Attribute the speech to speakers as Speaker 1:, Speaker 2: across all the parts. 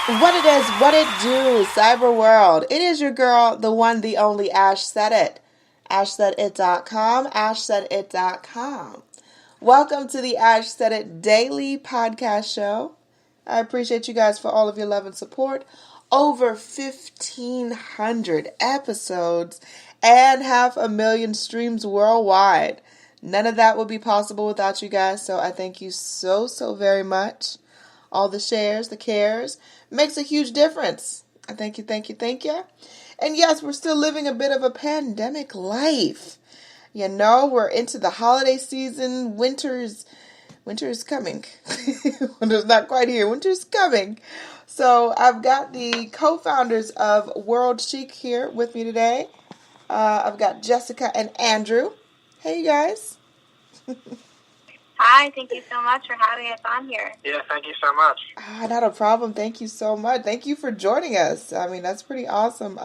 Speaker 1: What it is, what it do, cyber world. It is your girl, the one, the only Ash said it. AshSaidIt.com, AshSaidIt.com. Welcome to the Ash Said It Daily Podcast Show. I appreciate you guys for all of your love and support. Over 1,500 episodes and 500,000 streams worldwide. None of that would be possible without you guys, so I thank you so very much. All the shares, the cares, makes a huge difference. I thank you. And yes, we're still living a bit of a pandemic life. You know, we're into the holiday season. Winter is coming. Winter's not quite here. Winter's coming. So I've got the co-founders of World Chic here with me today. I've got Jessica and Andrew. Hey, you guys.
Speaker 2: Hi, thank you so much for having us on here.
Speaker 3: Yeah, thank you so much.
Speaker 1: Not a problem. Thank you so much. Thank you for joining us. I mean, that's pretty awesome.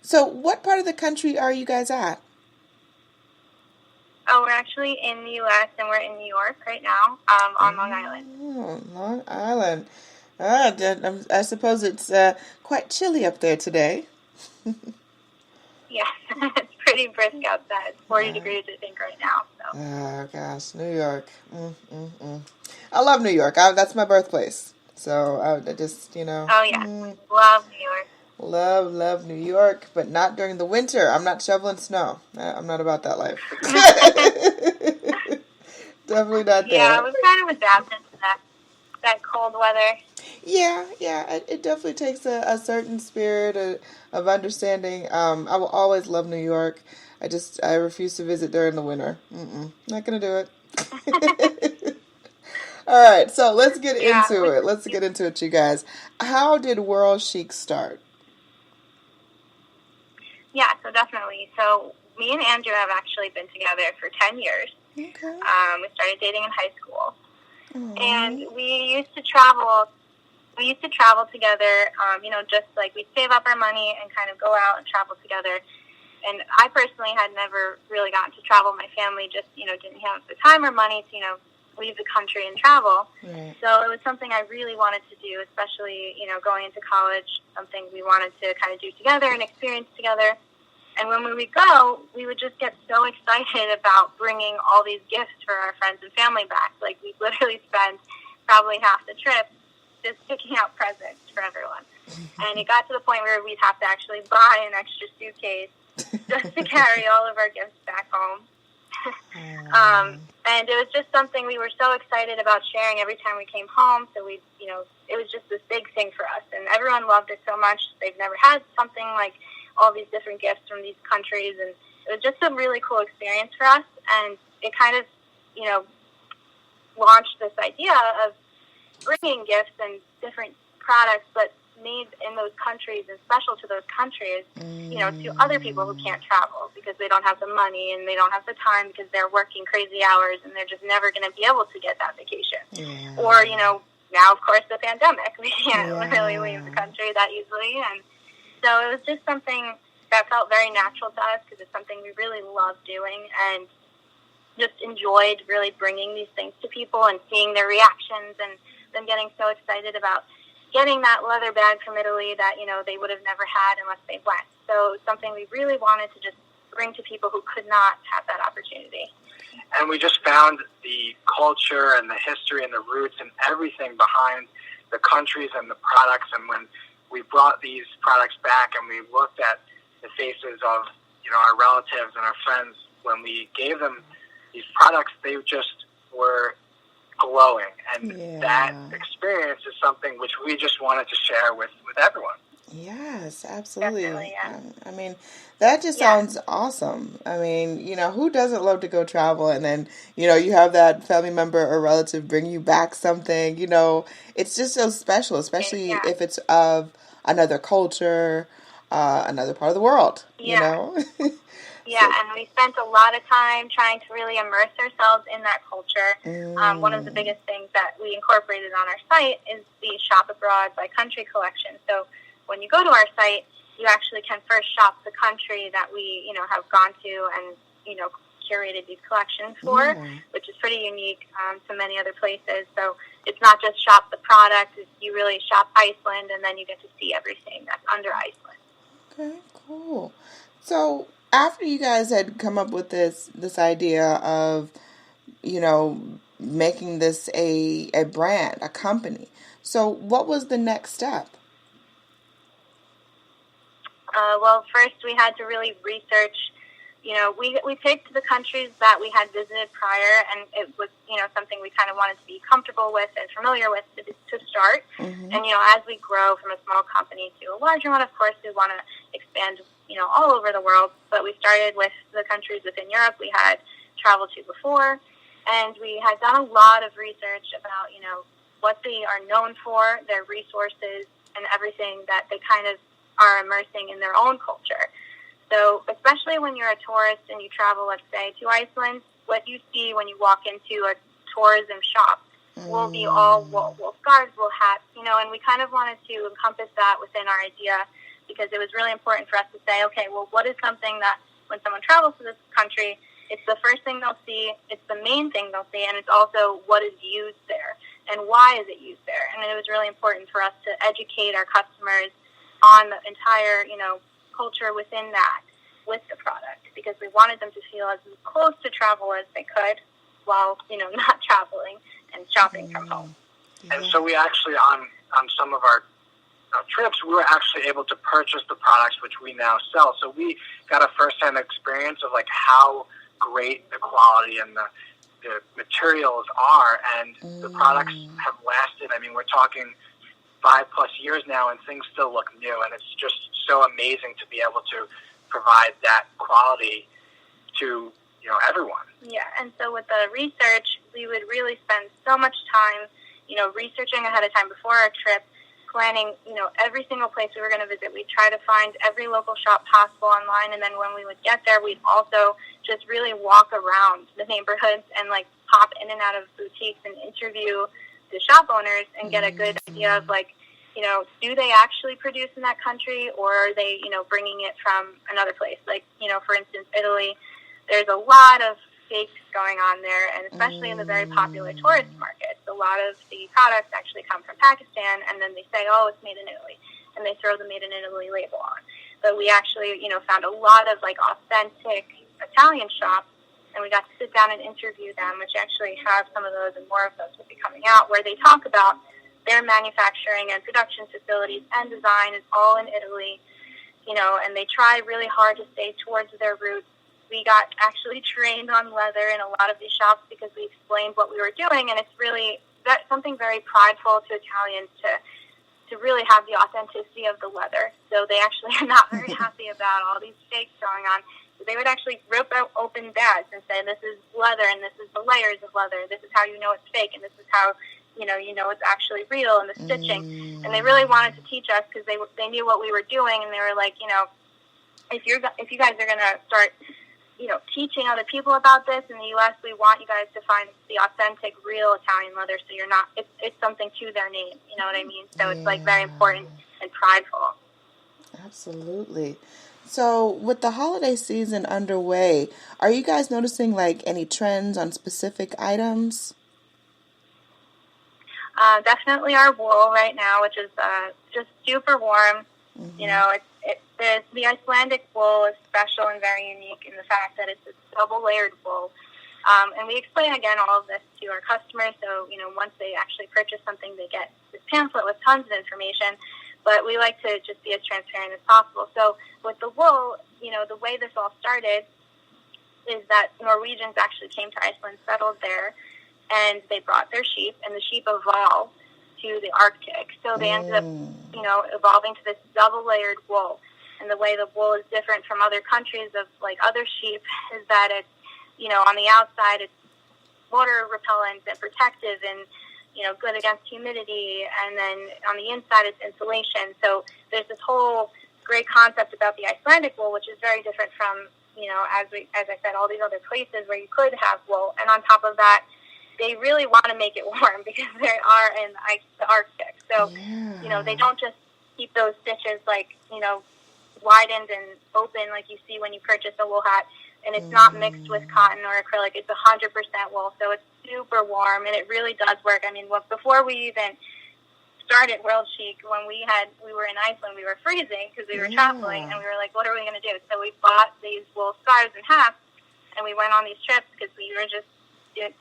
Speaker 1: So what part of the country are you guys at?
Speaker 2: Oh, we're actually in the U.S. and we're in New York right now, on Long Island.
Speaker 1: Oh, Long Island. I suppose it's quite chilly up there today.
Speaker 2: Yeah, it's pretty brisk outside. It's 40 degrees, I think, right now. So.
Speaker 1: Oh, gosh, New York. I love New York. That's my birthplace. So I just,
Speaker 2: Oh, yeah. Love New York.
Speaker 1: Love New York, but not during the winter. I'm not shoveling snow. I'm not about that life. Definitely not there.
Speaker 2: Yeah, we've kind of adapted to that cold weather.
Speaker 1: Yeah, it definitely takes a certain spirit of understanding. I will always love New York. I refuse to visit during the winter. Not gonna do it. All right, so let's get into it. Let's get into it, you guys. How did World Chic start?
Speaker 2: Yeah, so definitely. So me and Andrew have actually been together for 10 years.
Speaker 1: Okay.
Speaker 2: We started dating in high school.
Speaker 1: Aww.
Speaker 2: And we used to travel together, just like we'd save up our money and kind of go out and travel together. And I personally had never really gotten to travel. My family just, didn't have the time or money to, leave the country and travel.
Speaker 1: Right.
Speaker 2: So it was something I really wanted to do, especially, going into college, something we wanted to kind of do together and experience together. And when we would go, we would just get so excited about bringing all these gifts for our friends and family back. Like, we'd literally spend probably half the trip just picking out presents for everyone. And it got to the point where we'd have to actually buy an extra suitcase just to carry all of our gifts back home. And it was just something we were so excited about sharing every time we came home. So it was just this big thing for us. And everyone loved it so much. They've never had something like all these different gifts from these countries. And it was just a really cool experience for us. And it kind of, launched this idea of bringing gifts and different products, but made in those countries and special to those countries, to other people who can't travel because they don't have the money and they don't have the time because they're working crazy hours and they're just never going to be able to get that vacation. Yeah. Or, now, of course, the pandemic. We can't really leave the country that easily. And so it was just something that felt very natural to us because it's something we really love doing and just enjoyed really bringing these things to people and seeing their reactions and them getting so excited about getting that leather bag from Italy that, they would have never had unless they went. So it was something we really wanted to just bring to people who could not have that opportunity.
Speaker 3: And we just found the culture and the history and the roots and everything behind the countries and the products. And when we brought these products back and we looked at the faces of, our relatives and our friends, when we gave them these products, they just were glowing. And that experience is something which we just wanted to share with everyone.
Speaker 1: Yes, absolutely.
Speaker 2: Definitely, yeah.
Speaker 1: I mean, that just sounds awesome. I mean, who doesn't love to go travel and then, you have that family member or relative bring you back something, it's just so special, especially if it's of another culture, another part of the world,
Speaker 2: Yeah, and we spent a lot of time trying to really immerse ourselves in that culture. One of the biggest things that we incorporated on our site is the Shop Abroad by Country collection. So when you go to our site, you actually can first shop the country that we, have gone to and, curated these collections for, which is pretty unique to many other places. So it's not just shop the product, you really shop Iceland, and then you get to see everything that's under Iceland.
Speaker 1: Okay, cool. So after you guys had come up with this idea of, making this a brand, a company, so what was the next step?
Speaker 2: Well, first we had to really research. We picked the countries that we had visited prior, and it was, something we kind of wanted to be comfortable with and familiar with to start.
Speaker 1: Mm-hmm.
Speaker 2: And, as we grow from a small company to a larger one, of course, we want to expand, all over the world. But we started with the countries within Europe we had traveled to before, and we had done a lot of research about, what they are known for, their resources, and everything that they kind of are immersing in their own culture. So especially when you're a tourist and you travel, let's say, to Iceland, what you see when you walk into a tourism shop will be all wool scarves, wool hats, and we kind of wanted to encompass that within our idea, because it was really important for us to say, okay, well, what is something that when someone travels to this country, it's the first thing they'll see, it's the main thing they'll see, and it's also what is used there and why is it used there. And it was really important for us to educate our customers on the entire, culture within that with the product, because we wanted them to feel as close to travel as they could while, not traveling and shopping from home.
Speaker 3: And so we actually, on some of our trips, we were actually able to purchase the products which we now sell. So we got a first-hand experience of like how great the quality and the materials are, and the products have lasted. I mean, we're talking 5+ years now, and things still look new, and it's just so amazing to be able to provide that quality to everyone.
Speaker 2: Yeah, and so with the research, we would really spend so much time, researching ahead of time before our trip, planning, every single place we were going to visit. We'd try to find every local shop possible online, and then when we would get there, we'd also just really walk around the neighborhoods and like pop in and out of boutiques and interview the shop owners and get a good idea of like, do they actually produce in that country, or are they, bringing it from another place? Like, for instance, Italy, there's a lot of fakes going on there, and especially in the very popular tourist markets. A lot of the products actually come from Pakistan, and then they say, oh, it's made in Italy, and they throw the Made in Italy label on. But we actually, found a lot of like authentic Italian shops, and we got to sit down and interview them, which actually have some of those, and more of those will be coming out, where they talk about their manufacturing and production facilities and design is all in Italy, and they try really hard to stay towards their roots. We got actually trained on leather in a lot of these shops because we explained what we were doing, and it's really something very prideful to Italians to really have the authenticity of the leather. So they actually are not very happy about all these fakes going on. So they would actually rip out open bags and say, this is leather, and this is the layers of leather. This is how you know it's fake, and this is how you know it's actually real, and the stitching. And they really wanted to teach us because they knew what we were doing, and they were like, if you guys are going to start, teaching other people about this in the U.S., we want you guys to find the authentic, real Italian leather, so you're not, it's something to their name, you know what I mean? So it's like very important and prideful.
Speaker 1: Absolutely. So with the holiday season underway, are you guys noticing like any trends on specific items?
Speaker 2: Definitely our wool right now, which is just super warm. Mm-hmm. The Icelandic wool is special and very unique in the fact that it's a double-layered wool. And we explain, again, all of this to our customers. So, once they actually purchase something, they get this pamphlet with tons of information. But we like to just be as transparent as possible. So with the wool, the way this all started is that Norwegians actually came to Iceland, settled there, and they brought their sheep, and the sheep evolved to the Arctic. So they ended up, evolving to this double-layered wool. And the way the wool is different from other countries of, like, other sheep is that it's, on the outside it's water repellent and protective and, good against humidity. And then on the inside it's insulation. So there's this whole great concept about the Icelandic wool, which is very different from, as I said, all these other places where you could have wool. And on top of that, they really want to make it warm because they are in the Arctic. So, they don't just keep those stitches widened and open like you see when you purchase a wool hat. And it's not mixed with cotton or acrylic. It's 100% wool. So it's super warm, and it really does work. I mean, before we even started World Chic, when we were in Iceland, we were freezing because we were traveling, and we were like, what are we going to do? So we bought these wool scarves and hats, and we went on these trips because we were just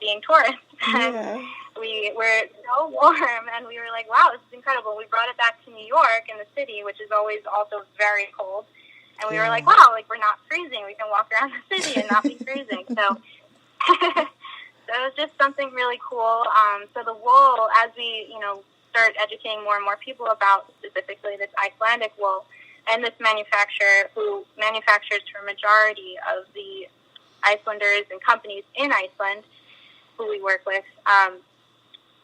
Speaker 2: being tourists. And we were so warm, and we were like, wow, this is incredible. We brought it back to New York in the city, which is always also very cold. And we were like, wow, like, we're not freezing. We can walk around the city and not be freezing. So so it was just something really cool. So the wool, as we, start educating more and more people about specifically this Icelandic wool, and this manufacturer who manufactures for a majority of the Icelanders and companies in Iceland who we work with,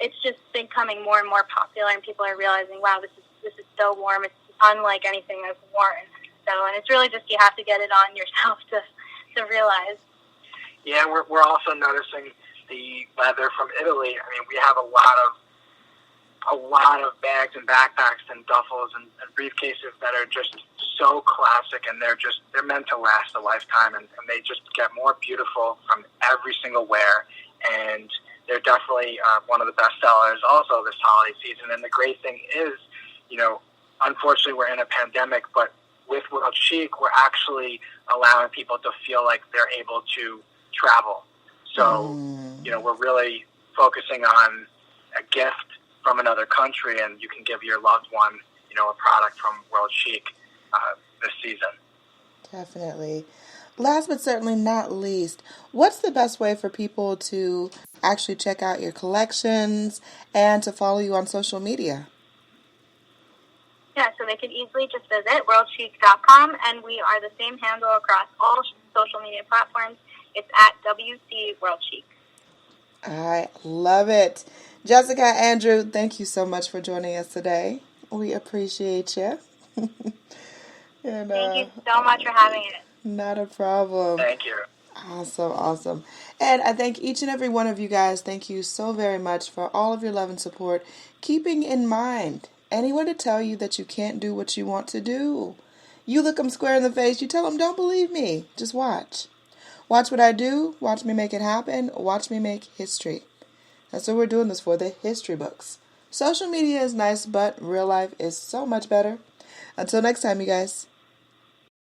Speaker 2: it's just becoming more and more popular, and people are realizing, wow, this is so warm. It's unlike anything I've worn. So, and it's really just, you have to get it on yourself to realize.
Speaker 3: Yeah, we're also noticing the leather from Italy. I mean, we have a lot of bags and backpacks and duffels and briefcases that are just so classic, and they're meant to last a lifetime, and they just get more beautiful from every single wear, and they're definitely one of the best sellers also this holiday season. And the great thing is, unfortunately we're in a pandemic, but with World Chic, we're actually allowing people to feel like they're able to travel. So, we're really focusing on a gift from another country, and you can give your loved one, a product from World Chic this season.
Speaker 1: Definitely. Last but certainly not least, what's the best way for people to actually check out your collections and to follow you on social media?
Speaker 2: Yeah, so they can easily just visit worldchic.com, and we are the same handle across all social media platforms. It's at WC World Chic.
Speaker 1: I love it. Jessica, Andrew, thank you so much for joining us today. We appreciate you.
Speaker 2: And, thank you so much for having it.
Speaker 1: Not a problem.
Speaker 3: Thank you.
Speaker 1: Awesome. And I thank each and every one of you guys. Thank you so very much for all of your love and support. Keeping in mind, anyone to tell you that you can't do what you want to do. You look them square in the face. You tell them, don't believe me. Just watch. Watch what I do. Watch me make it happen. Watch me make history. That's what we're doing this for, the history books. Social media is nice, but real life is so much better. Until next time, you guys.